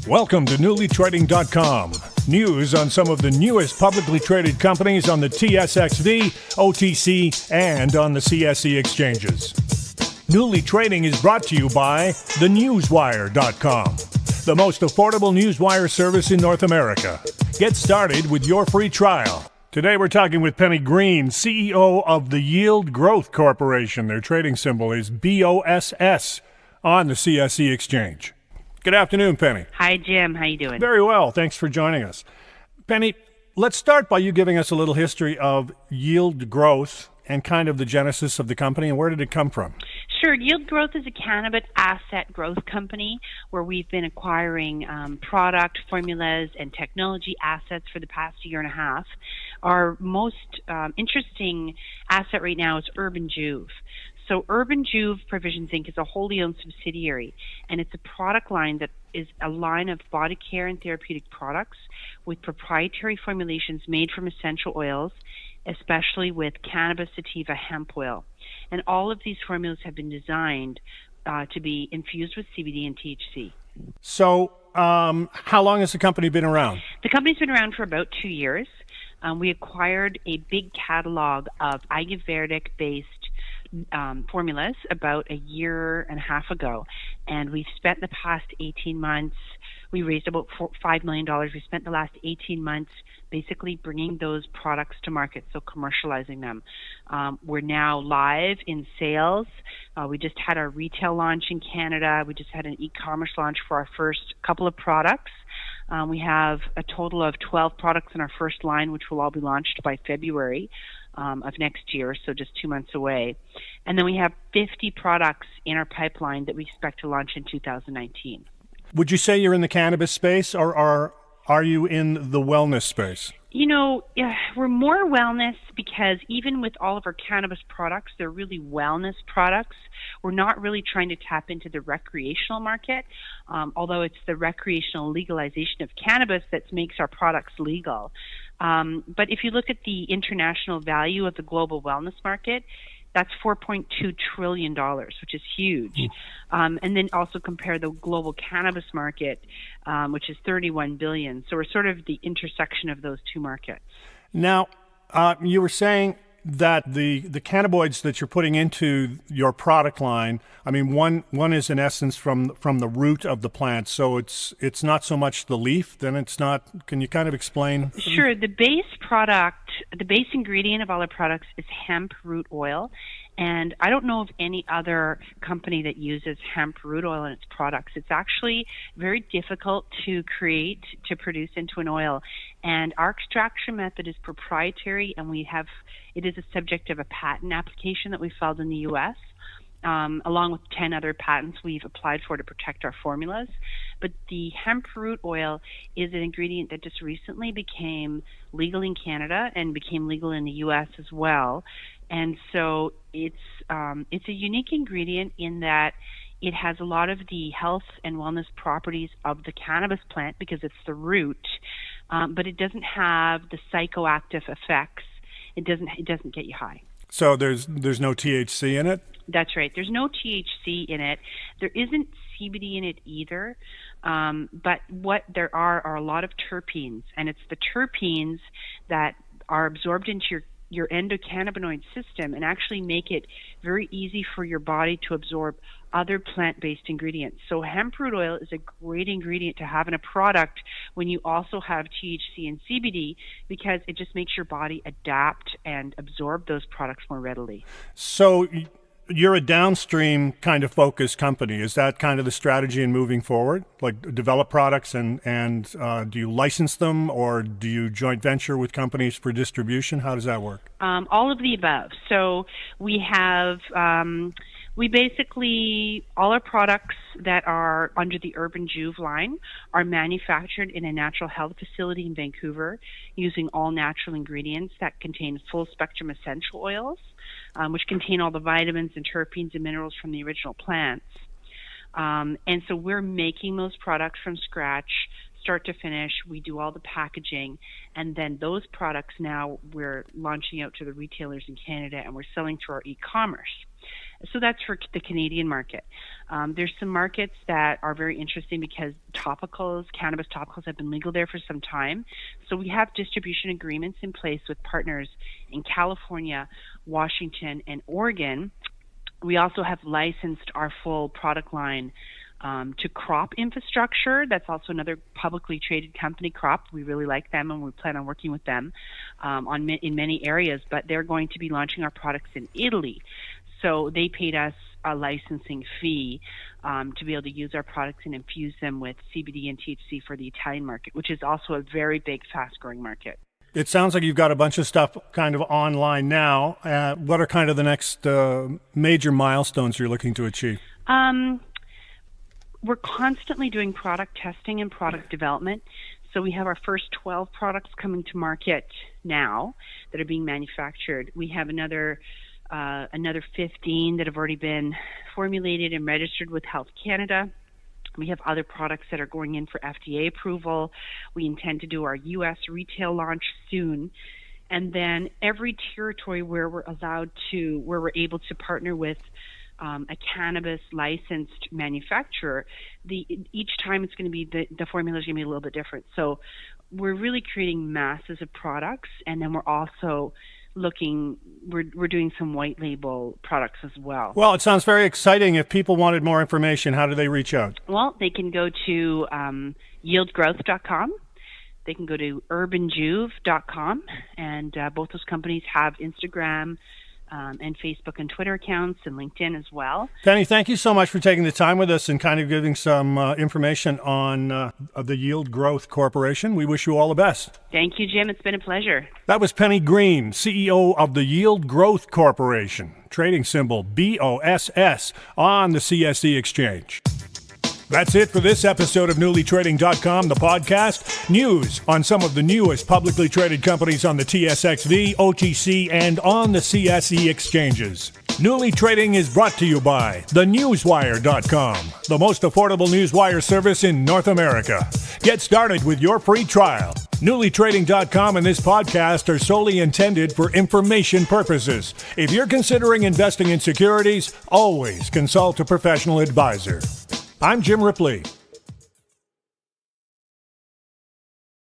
Welcome to newlytrading.com. News on some of the newest publicly traded companies on the TSXV, OTC, and on the CSE exchanges. Newly Trading is brought to you by thenewswire.com, the most affordable newswire service in North America. Get started with your free trial. Today we're talking with Penny Green, CEO of the Yield Growth Corporation. Their trading symbol is BOSS on the CSE exchange. Good afternoon, Penny. Hi, Jim. How you doing? Very well. Thanks for joining us. Penny, let's start by you giving us a little history of Yield Growth and kind of the genesis of the company, and where did it come from? Sure. Yield Growth is a cannabis asset growth company where we've been acquiring product, formulas, and technology assets for the past year and a half. Our most interesting asset right now is Urban Juve. So Urban Juve Provisions Inc. is a wholly owned subsidiary, and it's a product line that is a line of body care and therapeutic products with proprietary formulations made from essential oils, especially with cannabis, sativa, hemp oil. And all of these formulas have been designed to be infused with CBD and THC. So how long has the company been around? The company's been around for about 2 years. We acquired a big catalog of Ayurvedic-based formulas about a year and a half ago, and we've spent the past 18 months, we raised about $5 million. We spent the last 18 months basically bringing those products to market, so commercializing them. We're now live in sales. We just had our retail launch in Canada. We just had an e-commerce launch for our first couple of products. We have a total of 12 products in our first line, which will all be launched by February of next year, so just 2 months away. And then we have 50 products in our pipeline that we expect to launch in 2019. Would you say you're in the cannabis space, or are you in the wellness space? You know, we're more wellness because even with all of our cannabis products, they're really wellness products. We're not really trying to tap into the recreational market, although it's the recreational legalization of cannabis that makes our products legal. But if you look at the international value of the global wellness market, that's $4.2 trillion, which is huge. And then also compare the global cannabis market, which is $31 billion. So we're sort of the intersection of those two markets. Now, you were saying that the Cannaboids that you're putting into your product line, I mean, one is in essence from the root of the plant, so it's not so much the leaf, then it's not. Can you kind of explain? Sure. The base product, the base ingredient of all our products is hemp root oil. And I don't know of any other company that uses hemp root oil in its products. It's actually very difficult to create, to produce into an oil. And our extraction method is proprietary, and it is a subject of a patent application that we filed in the U.S., along with 10 other patents we've applied for to protect our formulas. But the hemp root oil is an ingredient that just recently became legal in Canada and became legal in the U.S. as well. And so it's a unique ingredient in that it has a lot of the health and wellness properties of the cannabis plant because it's the root, but it doesn't have the psychoactive effects. It doesn't get you high. So there's no THC in it? That's right. There's no THC in it. There isn't CBD in it either. But what there are a lot of terpenes, and it's the terpenes that are absorbed into your endocannabinoid system and actually make it very easy for your body to absorb other plant-based ingredients. So hemp root oil is a great ingredient to have in a product when you also have THC and CBD, because it just makes your body adapt and absorb those products more readily. So you're a downstream kind of focused company. Is that kind of the strategy in moving forward? Like develop products and do you license them, or do you joint venture with companies for distribution? How does that work? All of the above. So we have, we basically, all our products that are under the Urban Juve line are manufactured in a natural health facility in Vancouver using all natural ingredients that contain full spectrum essential oils, which contain all the vitamins and terpenes and minerals from the original plants. And so we're making those products from scratch, start to finish. We do all the packaging, and then those products now we're launching out to the retailers in Canada, and we're selling through our e-commerce. So that's for the Canadian market. There's some markets that are very interesting because cannabis topicals have been legal there for some time. So we have distribution agreements in place with partners in California, Washington, and Oregon. We also have licensed our full product line to Crop Infrastructure. That's also another publicly traded company, Crop. We really like them and we plan on working with them in many areas, but they're going to be launching our products in Italy. So they paid us a licensing fee to be able to use our products and infuse them with CBD and THC for the Italian market, which is also a very big, fast-growing market. It sounds like you've got a bunch of stuff kind of online now. What are kind of the next major milestones you're looking to achieve? We're constantly doing product testing and product development. So we have our first 12 products coming to market now that are being manufactured. We have another 15 that have already been formulated and registered with Health Canada. We have other products that are going in for FDA approval. We intend to do our U.S. retail launch soon. And then every territory where we're able to partner with a cannabis licensed manufacturer, each time it's going to be, the formula is going to be a little bit different. So we're really creating masses of products, and then we're also we're doing some white label products as well. Well, it sounds very exciting. If people wanted more information, how do they reach out? Well, they can go to yieldgrowth.com. They can go to urbanjuve.com, and both those companies have Instagram and Facebook and Twitter accounts and LinkedIn as well. Penny, thank you so much for taking the time with us and kind of giving some information on the Yield Growth Corporation. We wish you all the best. Thank you, Jim. It's been a pleasure. That was Penny Green, CEO of the Yield Growth Corporation, trading symbol BOSS on the CSE exchange. That's it for this episode of NewlyTrading.com, the podcast. News on some of the newest publicly traded companies on the TSXV, OTC, and on the CSE exchanges. Newly Trading is brought to you by TheNewsWire.com, the most affordable newswire service in North America. Get started with your free trial. NewlyTrading.com and this podcast are solely intended for information purposes. If you're considering investing in securities, always consult a professional advisor. I'm Jim Ripley.